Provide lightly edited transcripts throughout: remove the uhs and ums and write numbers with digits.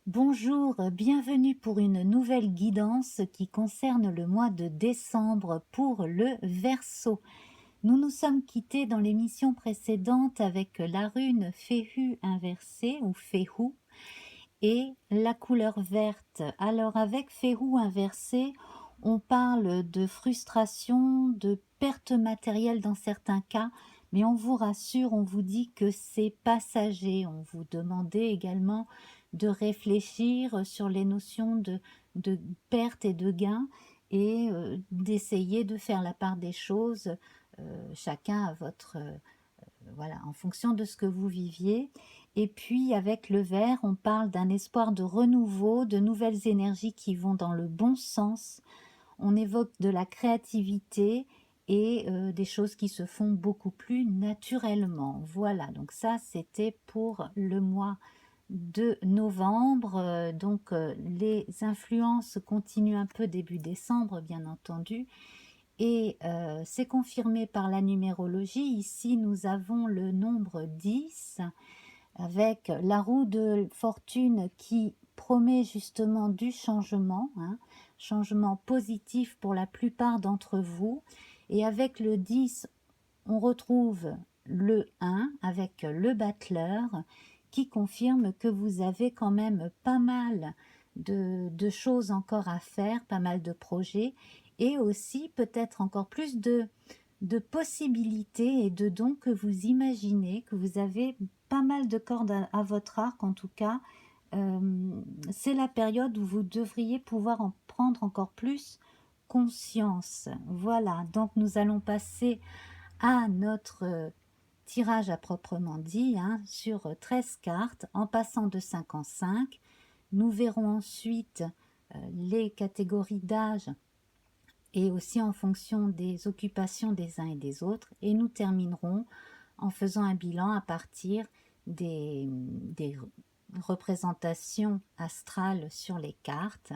Bonjour, bienvenue pour une nouvelle guidance qui concerne le mois de décembre pour le Verseau. Nous nous sommes quittés dans l'émission précédente avec la rune Féhu inversée ou Féhu et la couleur verte. Alors avec Féhu inversé, on parle de frustration, de perte matérielle dans certains cas, mais on vous rassure, on vous dit que c'est passager. On vous demandait également de réfléchir sur les notions de perte et de gain et d'essayer de faire la part des choses, chacun à votre... voilà, en fonction de ce que vous viviez. Et puis avec le vert, on parle d'un espoir de renouveau, de nouvelles énergies qui vont dans le bon sens. On évoque de la créativité et des choses qui se font beaucoup plus naturellement. Voilà, donc ça c'était pour le mois de novembre. Les influences continuent un peu début décembre, bien entendu. Et c'est confirmé par la numérologie. Ici, nous avons le nombre 10 avec la roue de fortune qui promet justement du changement, hein, changement positif pour la plupart d'entre vous. Et avec le 10, on retrouve le 1 avec le battleur qui confirme que vous avez quand même pas mal de choses encore à faire, pas mal de projets et aussi peut-être encore plus de possibilités et de dons que vous imaginez, que vous avez pas mal de cordes à votre arc en tout cas. C'est la période où vous devriez pouvoir en prendre encore plus conscience. Voilà, donc nous allons passer à notre tirage à proprement dit, hein, sur 13 cartes, en passant de 5 en 5. Nous verrons ensuite les catégories d'âge et aussi en fonction des occupations des uns et des autres. Et nous terminerons en faisant un bilan à partir des représentations astrales sur les cartes.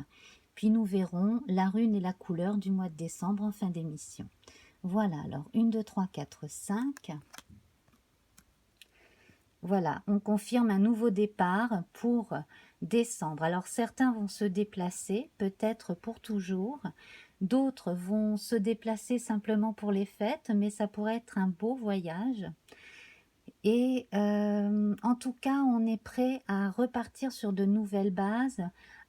Puis nous verrons la rune et la couleur du mois de décembre en fin d'émission. Voilà, alors 1, 2, 3, 4, 5. Voilà, on confirme un nouveau départ pour décembre. Alors certains vont se déplacer, peut-être pour toujours. D'autres vont se déplacer simplement pour les fêtes, mais ça pourrait être un beau voyage. Et en tout cas, on est prêt à repartir sur de nouvelles bases,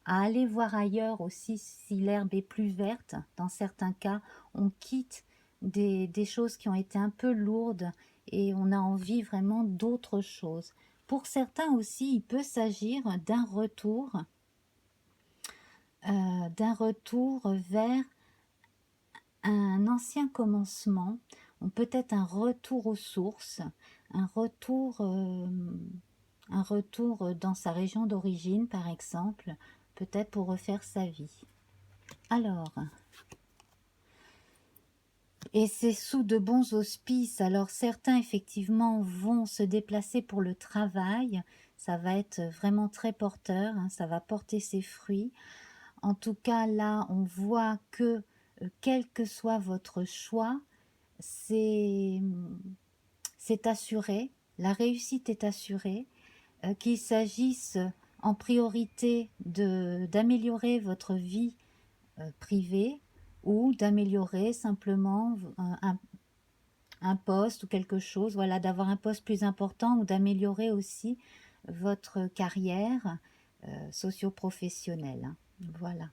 à aller voir ailleurs aussi si l'herbe est plus verte. Dans certains cas, on quitte des choses qui ont été un peu lourdes et on a envie vraiment d'autre chose. Pour certains aussi, il peut s'agir d'un retour vers un ancien commencement, ou peut-être un retour aux sources, un retour, euh, un retour dans sa région d'origine, par exemple, peut-être pour refaire sa vie. Alors, et c'est sous de bons auspices. Alors certains effectivement vont se déplacer pour le travail. Ça va être vraiment très porteur, hein, ça va porter ses fruits. En tout cas, là, on voit que quel que soit votre choix, c'est assuré, la réussite est assurée, qu'il s'agisse en priorité d'améliorer votre vie privée ou d'améliorer simplement un poste ou quelque chose, voilà, d'avoir un poste plus important ou d'améliorer aussi votre carrière socio-professionnelle. Hein. Voilà.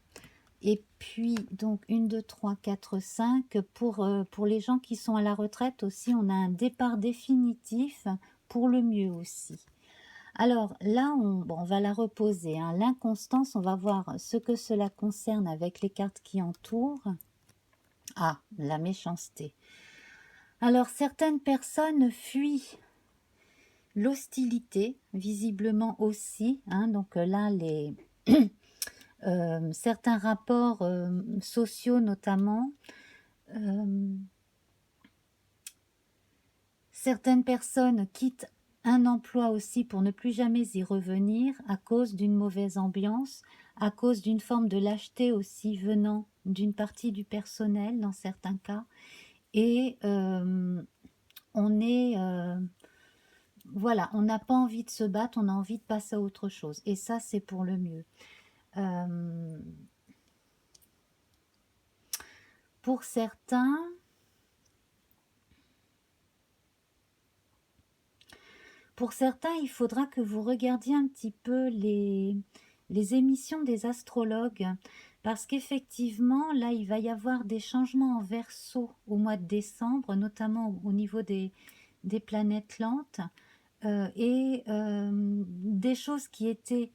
Et puis, donc, 1, 2, 3, 4, 5. Pour les gens qui sont à la retraite aussi, on a un départ définitif pour le mieux aussi. Alors là, on va la reposer. Hein. L'inconstance, on va voir ce que cela concerne avec les cartes qui entourent. Ah, la méchanceté. Alors, certaines personnes fuient l'hostilité, visiblement aussi. Hein. Donc là, certains rapports sociaux notamment. Certaines personnes quittent un emploi aussi pour ne plus jamais y revenir à cause d'une mauvaise ambiance, à cause d'une forme de lâcheté aussi venant d'une partie du personnel dans certains cas. Et on est voilà, on n'a pas envie de se battre, on a envie de passer à autre chose. Et ça, c'est pour le mieux. Pour certains, il faudra que vous regardiez un petit peu les émissions des astrologues, parce qu'effectivement, là, il va y avoir des changements en Verseau au mois de décembre, notamment au niveau des planètes lentes, et des choses qui étaient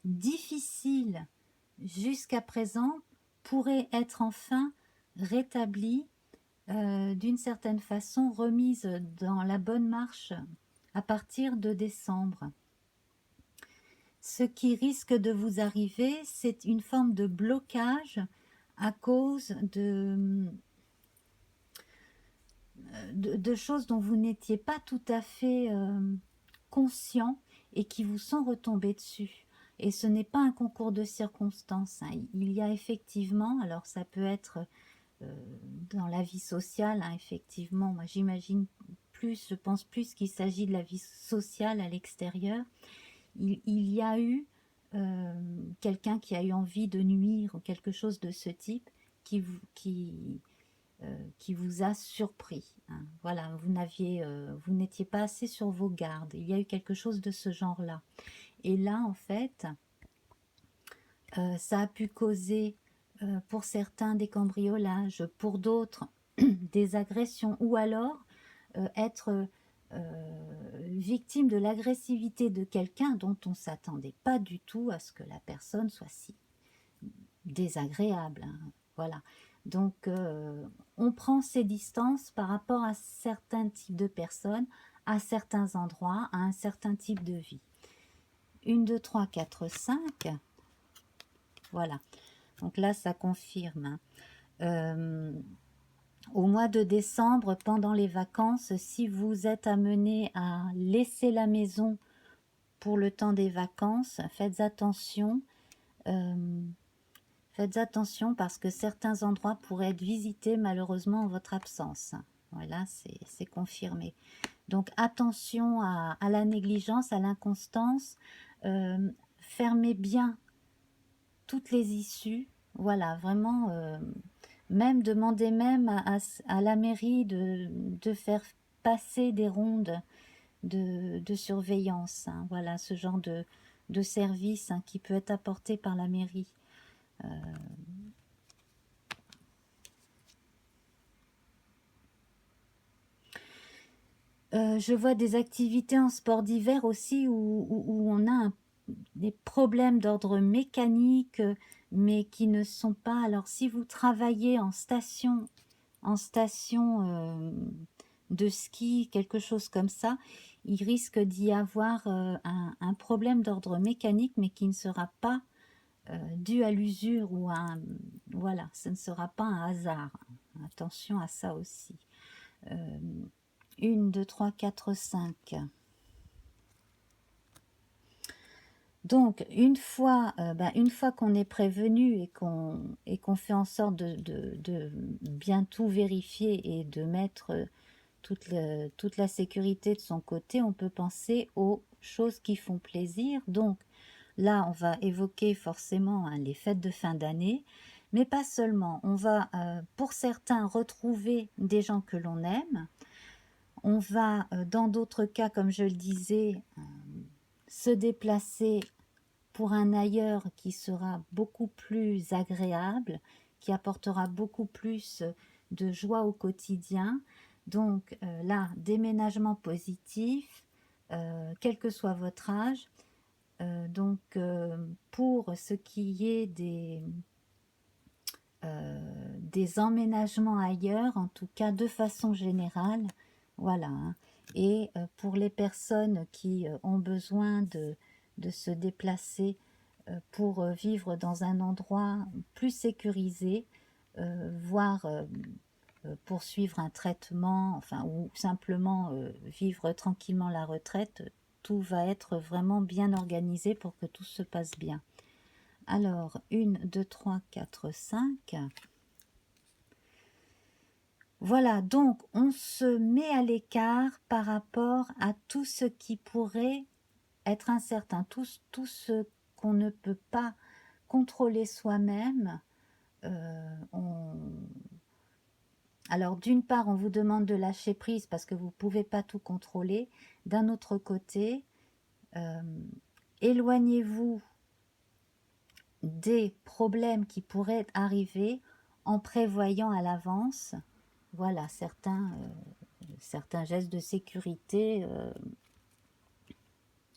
difficiles jusqu'à présent pourraient être enfin rétablies, d'une certaine façon remises dans la bonne marche à partir de décembre. Ce qui risque de vous arriver, c'est une forme de blocage à cause de choses dont vous n'étiez pas tout à fait conscient et qui vous sont retombées dessus. Et ce n'est pas un concours de circonstances, hein. Il y a effectivement, alors ça peut être dans la vie sociale, hein, effectivement, moi j'imagine plus, je pense plus qu'il s'agit de la vie sociale à l'extérieur. Il y a eu quelqu'un qui a eu envie de nuire ou quelque chose de ce type qui vous a surpris, hein. Voilà, vous n'étiez pas assez sur vos gardes. Il y a eu quelque chose de ce genre-là. Et là, en fait, ça a pu causer pour certains des cambriolages, pour d'autres des agressions, ou alors être victime de l'agressivité de quelqu'un dont on ne s'attendait pas du tout à ce que la personne soit si désagréable, hein. Voilà. Donc, on prend ses distances par rapport à certains types de personnes, à certains endroits, à un certain type de vie. 1, 2, 3, 4, 5. Voilà. Donc là, ça confirme, hein. Au mois de décembre, pendant les vacances, si vous êtes amené à laisser la maison pour le temps des vacances, faites attention. Faites attention parce que certains endroits pourraient être visités malheureusement en votre absence. Voilà, c'est confirmé. Donc attention à la négligence, à l'inconstance. Fermez bien toutes les issues. Voilà, vraiment, même demandez même à la mairie de faire passer des rondes de surveillance, hein. Voilà, ce genre de service, hein, qui peut être apporté par la mairie. Je vois des activités en sport d'hiver aussi où on a des problèmes d'ordre mécanique, mais qui ne sont pas... Alors, si vous travaillez en station de ski, quelque chose comme ça, il risque d'y avoir un problème d'ordre mécanique, mais qui ne sera pas dû à l'usure ou à un... Voilà, ce ne sera pas un hasard. Attention à ça aussi. 1, 2, 3, 4, 5. Donc, une fois qu'on est prévenu et qu'on fait en sorte de bien tout vérifier et de mettre toute la sécurité de son côté, on peut penser aux choses qui font plaisir. Donc, là, on va évoquer forcément, hein, les fêtes de fin d'année, mais pas seulement. On va, pour certains, retrouver des gens que l'on aime. On va, dans d'autres cas, comme je le disais, se déplacer pour un ailleurs qui sera beaucoup plus agréable, qui apportera beaucoup plus de joie au quotidien. Donc là, déménagement positif, quel que soit votre âge. Donc pour ce qui est des emménagements ailleurs, en tout cas de façon générale, voilà, hein. Et pour les personnes qui ont besoin de se déplacer pour vivre dans un endroit plus sécurisé, voire poursuivre un traitement, enfin, ou simplement vivre tranquillement la retraite, tout va être vraiment bien organisé pour que tout se passe bien. Alors, 1, 2, 3, 4, 5. Voilà, donc on se met à l'écart par rapport à tout ce qui pourrait être incertain, tout ce qu'on ne peut pas contrôler soi-même. Alors d'une part, on vous demande de lâcher prise parce que vous ne pouvez pas tout contrôler. D'un autre côté, éloignez-vous des problèmes qui pourraient arriver en prévoyant à l'avance, voilà, certains gestes de sécurité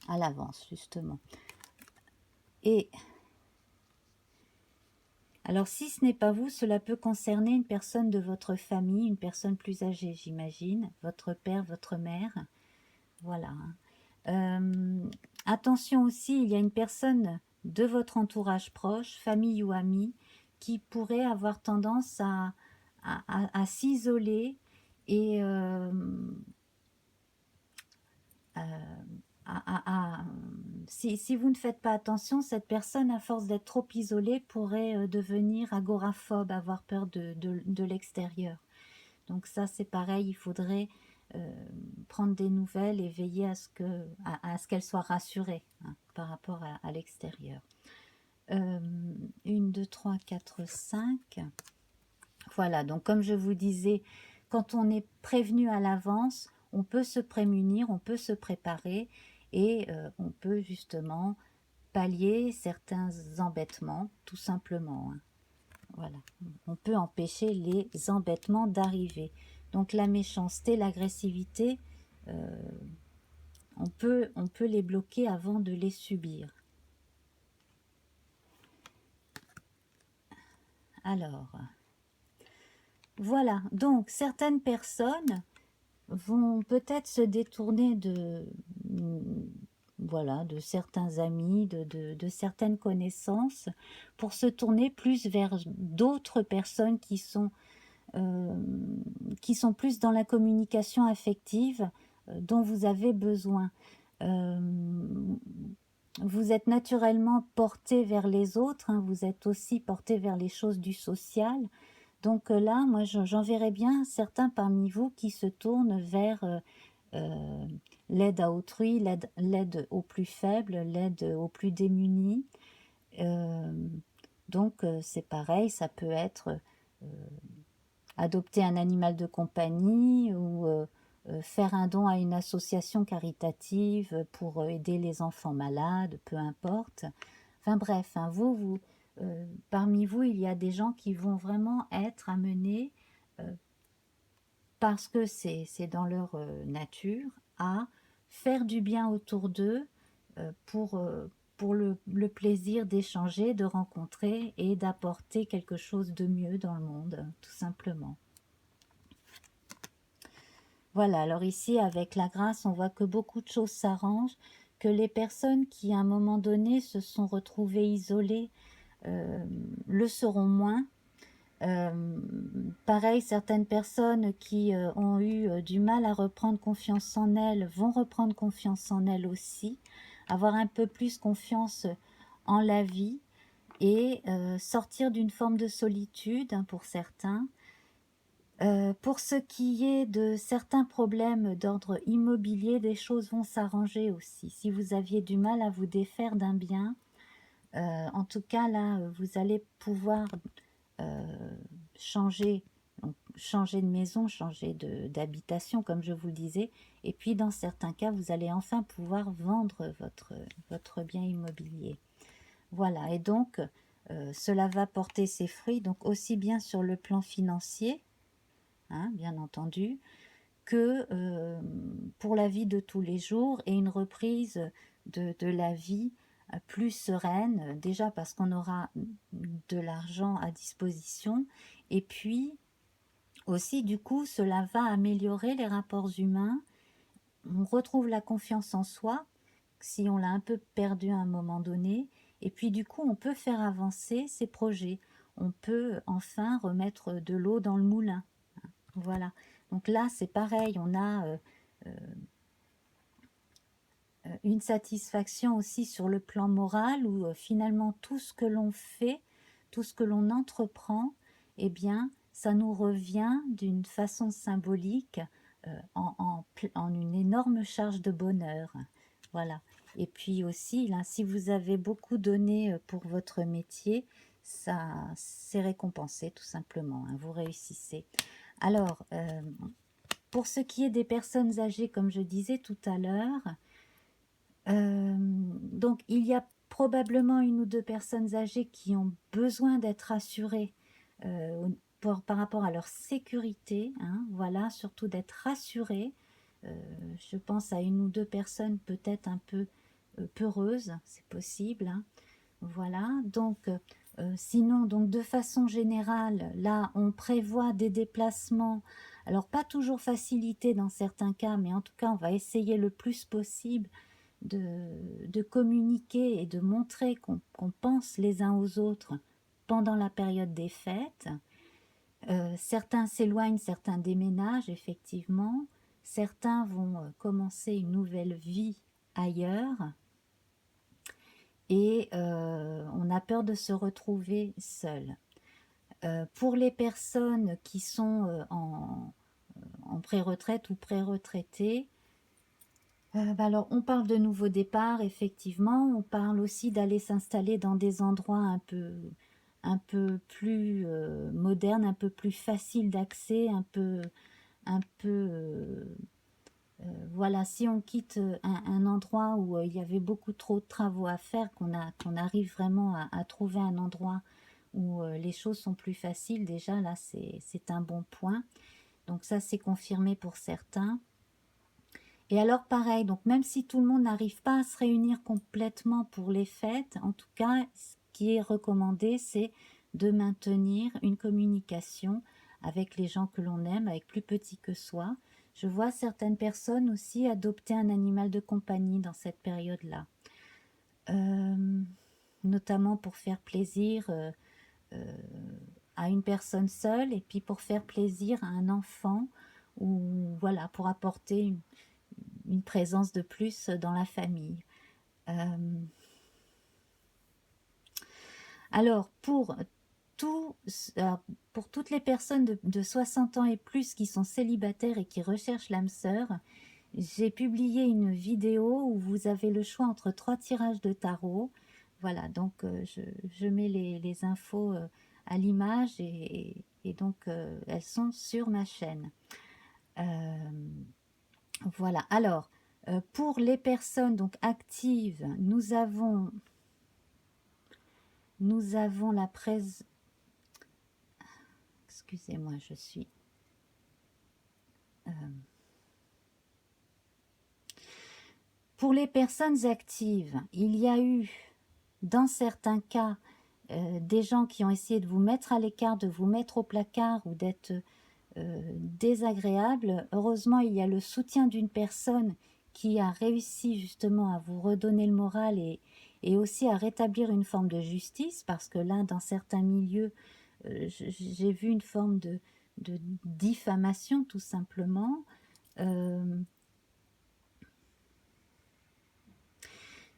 à l'avance, justement. Et alors, si ce n'est pas vous, cela peut concerner une personne de votre famille, une personne plus âgée, j'imagine, votre père, votre mère, voilà. Attention aussi, il y a une personne de votre entourage proche, famille ou ami, qui pourrait avoir tendance à s'isoler et si vous ne faites pas attention, cette personne, à force d'être trop isolée, pourrait devenir agoraphobe, avoir peur de l'extérieur. Donc ça, c'est pareil, il faudrait prendre des nouvelles et veiller à ce qu'elle soit rassurée par rapport à l'extérieur. 1, 2, 3, 4, 5. Voilà, donc comme je vous disais, quand on est prévenu à l'avance, on peut se prémunir, on peut se préparer et on peut justement pallier certains embêtements, tout simplement. Voilà, on peut empêcher les embêtements d'arriver. Donc la méchanceté, l'agressivité, on peut les bloquer avant de les subir. Alors, voilà, donc certaines personnes vont peut-être se détourner voilà, de certains amis, de certaines connaissances, pour se tourner plus vers d'autres personnes qui sont plus dans la communication affective dont vous avez besoin. Vous êtes naturellement porté vers les autres, hein, vous êtes aussi porté vers les choses du social. Donc là, moi, j'en verrais bien certains parmi vous qui se tournent vers l'aide à autrui, l'aide aux plus faibles, l'aide aux plus démunis. Donc c'est pareil, ça peut être adopter un animal de compagnie ou faire un don à une association caritative pour aider les enfants malades, peu importe. Enfin bref, hein, parmi vous, il y a des gens qui vont vraiment être amenés, parce que c'est dans leur nature, à faire du bien autour d'eux pour le plaisir d'échanger, de rencontrer et d'apporter quelque chose de mieux dans le monde, tout simplement. Voilà, alors ici, avec la grâce, on voit que beaucoup de choses s'arrangent, que les personnes qui, à un moment donné, se sont retrouvées isolées, le seront moins. Pareil, certaines personnes qui ont eu du mal à reprendre confiance en elles vont reprendre confiance en elles aussi, avoir un peu plus confiance en la vie et sortir d'une forme de solitude, hein, pour certains. Pour ce qui est de certains problèmes d'ordre immobilier, des choses vont s'arranger aussi. Si vous aviez du mal à vous défaire d'un bien, en tout cas là, vous allez pouvoir changer, donc, changer de maison, changer d'habitation, comme je vous le disais. Et puis dans certains cas, vous allez enfin pouvoir vendre votre bien immobilier. Voilà, et donc cela va porter ses fruits, donc aussi bien sur le plan financier, hein, bien entendu, que pour la vie de tous les jours et une reprise de la vie plus sereine, déjà parce qu'on aura de l'argent à disposition, et puis aussi du coup cela va améliorer les rapports humains, on retrouve la confiance en soi si on l'a un peu perdu à un moment donné, et puis du coup on peut faire avancer ses projets, on peut enfin remettre de l'eau dans le moulin. Voilà, donc là c'est pareil, on a une satisfaction aussi sur le plan moral où finalement tout ce que l'on fait, tout ce que l'on entreprend, eh bien ça nous revient d'une façon symbolique en une énorme charge de bonheur. Voilà. Et puis aussi, là, si vous avez beaucoup donné pour votre métier, ça c'est récompensé tout simplement, hein, vous réussissez. Alors, pour ce qui est des personnes âgées, comme je disais tout à l'heure, donc il y a probablement une ou deux personnes âgées qui ont besoin d'être rassurées par rapport à leur sécurité, hein, voilà, surtout d'être rassurées. Je pense à une ou deux personnes peut-être un peu peureuses, c'est possible, hein, voilà. Donc sinon, donc de façon générale, là on prévoit des déplacements, alors pas toujours facilités dans certains cas, mais en tout cas on va essayer le plus possible de communiquer et de montrer qu'on pense les uns aux autres pendant la période des fêtes. Certains s'éloignent, certains déménagent, effectivement. Certains vont commencer une nouvelle vie ailleurs. Et on a peur de se retrouver seul. Pour les personnes qui sont en pré-retraite ou pré-retraités, alors on parle de nouveau départ, effectivement. On parle aussi d'aller s'installer dans des endroits un peu plus modernes, un peu plus faciles d'accès, un peu voilà, si on quitte un endroit où il y avait beaucoup trop de travaux à faire, qu'on arrive vraiment à trouver un endroit où les choses sont plus faciles, déjà là c'est un bon point. Donc ça c'est confirmé pour certains. Et alors pareil, donc même si tout le monde n'arrive pas à se réunir complètement pour les fêtes, en tout cas ce qui est recommandé c'est de maintenir une communication avec les gens que l'on aime, avec plus petit que soi. Je vois certaines personnes aussi adopter un animal de compagnie dans cette période-là, notamment pour faire plaisir à une personne seule et puis pour faire plaisir à un enfant ou voilà, pour apporter une présence de plus dans la famille. Alors, pour toutes les personnes de 60 ans et plus qui sont célibataires et qui recherchent l'âme sœur, j'ai publié une vidéo où vous avez le choix entre 3 tirages de tarot. Voilà, donc je mets les infos à l'image et donc elles sont sur ma chaîne. Voilà, alors pour les personnes donc actives, nous avons la présence. Excusez-moi, je suis. Pour les personnes actives, il y a eu, dans certains cas, des gens qui ont essayé de vous mettre à l'écart, de vous mettre au placard ou d'être désagréables. Heureusement, il y a le soutien d'une personne qui a réussi justement à vous redonner le moral et aussi à rétablir une forme de justice, parce que là, dans certains milieux, j'ai vu une forme de diffamation tout simplement.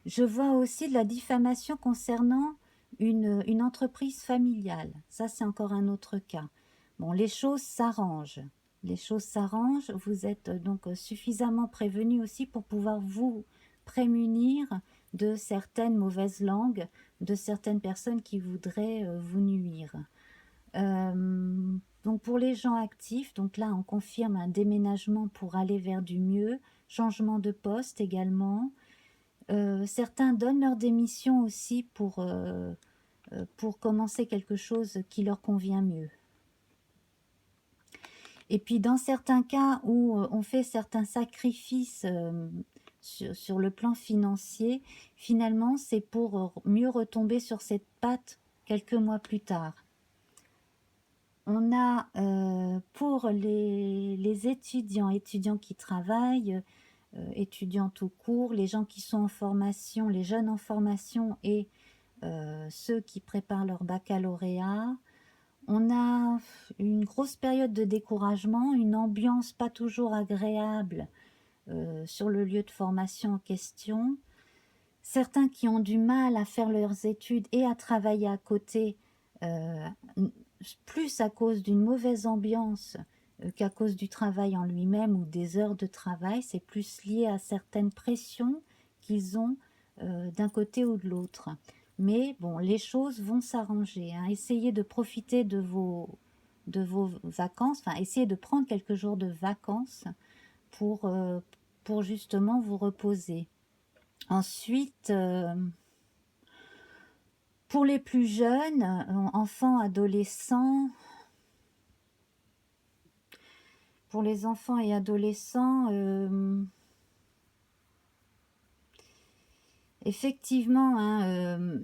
Je vois aussi de la diffamation concernant une entreprise familiale. Ça, c'est encore un autre cas. Bon, les choses s'arrangent. Les choses s'arrangent. Vous êtes donc suffisamment prévenu aussi pour pouvoir vous prémunir de certaines mauvaises langues, de certaines personnes qui voudraient vous nuire. Donc pour les gens actifs, donc là on confirme un déménagement pour aller vers du mieux, changement de poste également. Certains donnent leur démission aussi pour commencer quelque chose qui leur convient mieux. Et puis dans certains cas où on fait certains sacrifices sur le plan financier, finalement c'est pour mieux retomber sur cette patte quelques mois plus tard. On a pour les étudiants qui travaillent, étudiants tout court, les gens qui sont en formation, les jeunes en formation et ceux qui préparent leur baccalauréat. On a une grosse période de découragement, une ambiance pas toujours agréable sur le lieu de formation en question. Certains qui ont du mal à faire leurs études et à travailler à côté plus à cause d'une mauvaise ambiance qu'à cause du travail en lui-même ou des heures de travail. C'est plus lié à certaines pressions qu'ils ont d'un côté ou de l'autre. Mais bon, les choses vont s'arranger, hein. Essayez de profiter de vos vacances, enfin essayez de prendre quelques jours de vacances pour justement vous reposer. Ensuite, pour les plus jeunes, enfants, adolescents, pour les enfants et adolescents, effectivement, hein,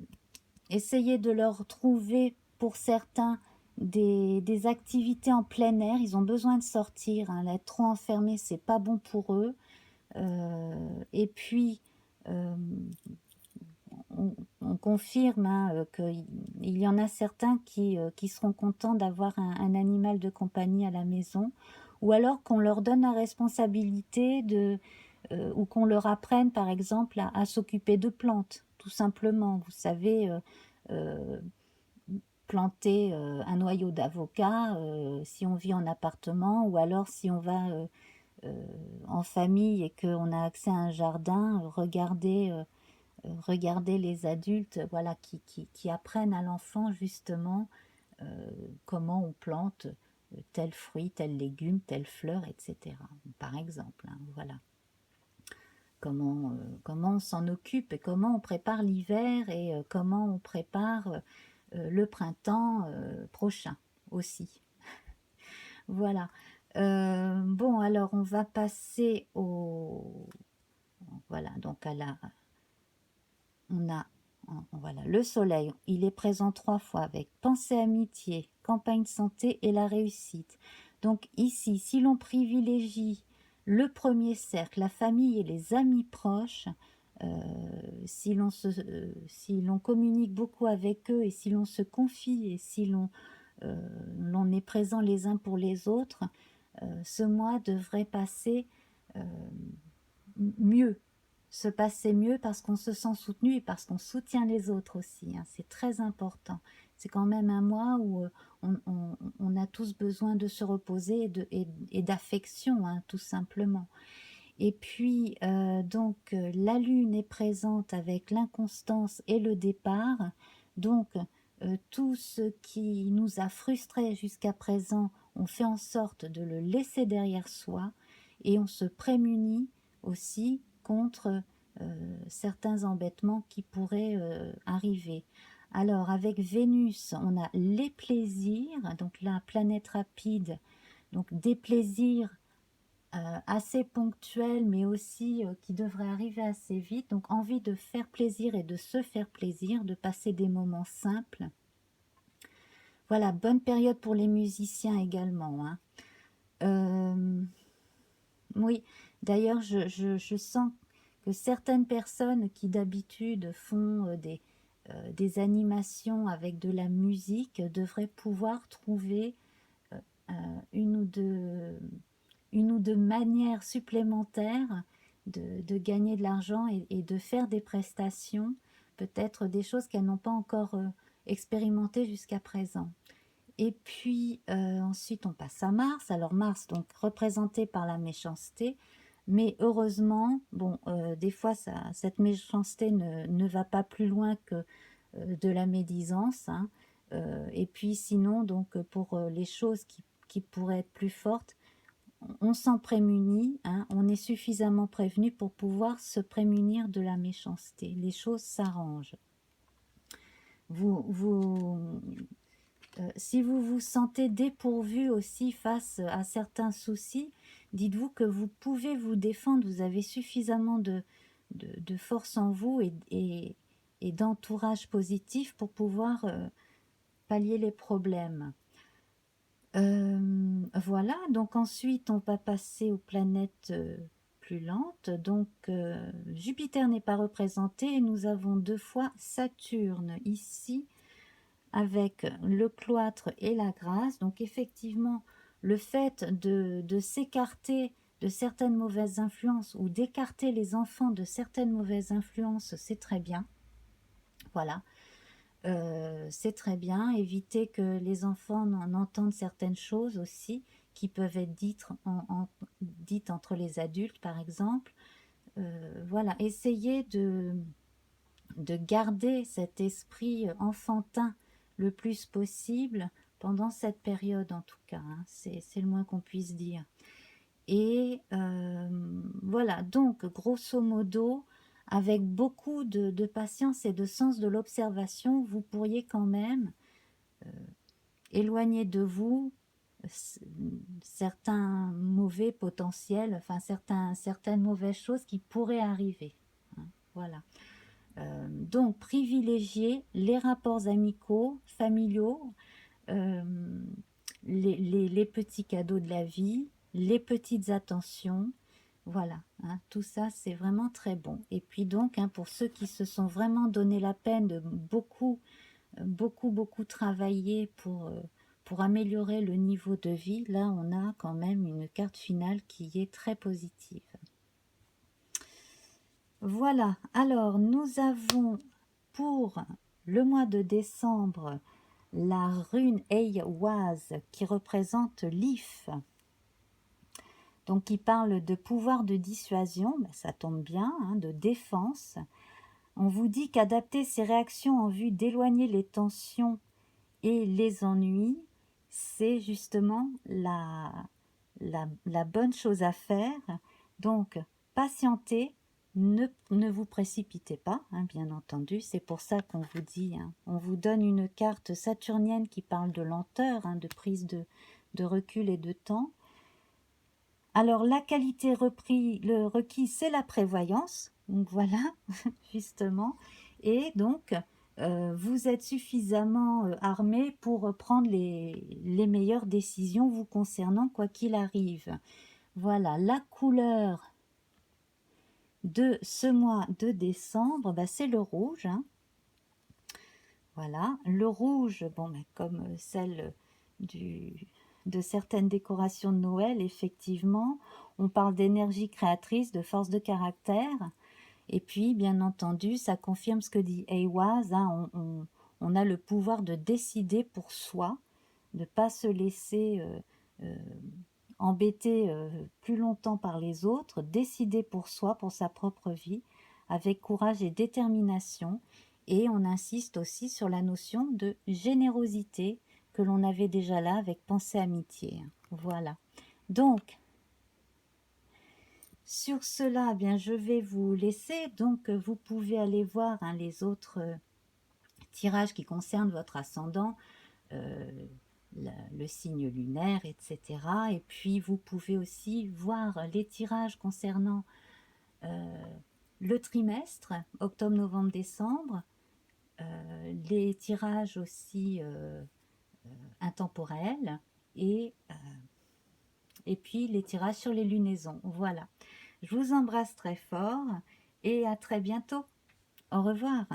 essayez de leur trouver pour certains des activités en plein air. Ils ont besoin de sortir, hein. Être trop enfermés, c'est pas bon pour eux. Et puis, on confirme, hein, qu'il y en a certains qui seront contents d'avoir un animal de compagnie à la maison, ou alors qu'on leur donne la responsabilité ou qu'on leur apprenne par exemple à s'occuper de plantes, tout simplement. Vous savez, euh, planter un noyau d'avocat si on vit en appartement, ou alors si on va en famille et qu'on a accès à un jardin, regarder les adultes, voilà, qui apprennent à l'enfant justement comment on plante tel fruit, tel légume, telle fleur, etc. Par exemple, hein, voilà. Comment on s'en occupe et comment on prépare l'hiver et comment on prépare le printemps prochain aussi. Voilà. Bon, alors on va passer au... Voilà, donc on a voilà, le soleil, il est présent 3 fois avec pensée amitié, campagne santé et la réussite. Donc ici, si l'on privilégie le premier cercle, la famille et les amis proches, si l'on communique beaucoup avec eux et si l'on se confie et si l'on est présent les uns pour les autres, ce mois devrait passer euh, mieux, se passer mieux parce qu'on se sent soutenu et parce qu'on soutient les autres aussi, hein. C'est très important. C'est quand même un mois où on a tous besoin de se reposer et d'affection, hein, tout simplement. Et puis, la lune est présente avec l'inconstance et le départ. Donc, tout ce qui nous a frustrés jusqu'à présent, on fait en sorte de le laisser derrière soi et on se prémunit aussi contre certains embêtements qui pourraient arriver. Alors, avec Vénus, on a les plaisirs, donc la planète rapide, donc des plaisirs assez ponctuel, mais aussi qui devrait arriver assez vite. Donc envie de faire plaisir et de se faire plaisir, de passer des moments simples. Voilà, bonne période pour les musiciens également, hein. Oui, d'ailleurs, je sens que certaines personnes qui d'habitude font des animations avec de la musique devraient pouvoir trouver euh, une ou deux manières supplémentaires de gagner de l'argent et de faire des prestations, peut-être des choses qu'elles n'ont pas encore expérimentées jusqu'à présent. Et puis ensuite on passe à Mars. Alors Mars, donc représenté par la méchanceté, mais heureusement, bon, des fois cette méchanceté ne va pas plus loin que de la médisance, hein. Et puis sinon, donc pour les choses qui pourraient être plus fortes, on s'en prémunit, hein, on est suffisamment prévenu pour pouvoir se prémunir de la méchanceté. Les choses s'arrangent. Si vous vous sentez dépourvu aussi face à certains soucis, dites-vous que vous pouvez vous défendre, vous avez suffisamment de force en vous et d'entourage positif pour pouvoir pallier les problèmes. Voilà, donc ensuite on va passer aux planètes plus lentes. Donc Jupiter n'est pas représenté et nous avons 2 fois Saturne ici avec le cloître et la grâce. Donc effectivement, le fait de s'écarter de certaines mauvaises influences ou d'écarter les enfants de certaines mauvaises influences, c'est très bien. Voilà. c'est très bien. Éviter que les enfants entendent certaines choses aussi qui peuvent être dites entre les adultes, par exemple. Voilà, essayez de garder cet esprit enfantin le plus possible pendant cette période, en tout cas, hein. C'est le moins qu'on puisse dire. Et voilà, donc grosso modo, avec beaucoup de patience et de sens de l'observation, vous pourriez quand même éloigner de vous certains mauvais potentiels, enfin certaines mauvaises choses qui pourraient arriver, hein. Voilà. Donc, privilégier les rapports amicaux, familiaux, euh, les petits cadeaux de la vie, les petites attentions. Voilà, hein, tout ça, c'est vraiment très bon. Et puis donc, hein, pour ceux qui se sont vraiment donné la peine de beaucoup travailler pour améliorer le niveau de vie, là, on a quand même une carte finale qui est très positive. Voilà, alors nous avons pour le mois de décembre la rune Eyawaz qui représente l'if, donc qui parle de pouvoir de dissuasion, ben, ça tombe bien, hein, de défense. On vous dit qu'adapter ses réactions en vue d'éloigner les tensions et les ennuis, c'est justement la bonne chose à faire. Donc, patientez, ne vous précipitez pas, hein, bien entendu. C'est pour ça qu'on vous dit, hein, on vous donne une carte saturnienne qui parle de lenteur, hein, de prise de recul et de temps. Alors, la qualité requise, c'est la prévoyance. Donc, voilà, justement. Et donc, vous êtes suffisamment armé pour prendre les meilleures décisions vous concernant, quoi qu'il arrive. Voilà, la couleur de ce mois de décembre, bah, c'est le rouge, hein. Voilà, le rouge, bon, bah, comme celle de certaines décorations de Noël, effectivement, on parle d'énergie créatrice, de force de caractère. Et puis, bien entendu, ça confirme ce que dit Eyawaz, hein, on a le pouvoir de décider pour soi, de ne pas se laisser embêter plus longtemps par les autres, décider pour soi, pour sa propre vie, avec courage et détermination. Et on insiste aussi sur la notion de générosité que l'on avait déjà là avec Pensée Amitié. Voilà. Donc, sur cela, eh bien, je vais vous laisser. Donc, vous pouvez aller voir, hein, les autres tirages qui concernent votre ascendant, le signe lunaire, etc. Et puis, vous pouvez aussi voir les tirages concernant le trimestre, octobre, novembre, décembre, les tirages aussi intemporels et puis les tirages sur les lunaisons. Voilà. Je vous embrasse très fort et à très bientôt. Au revoir.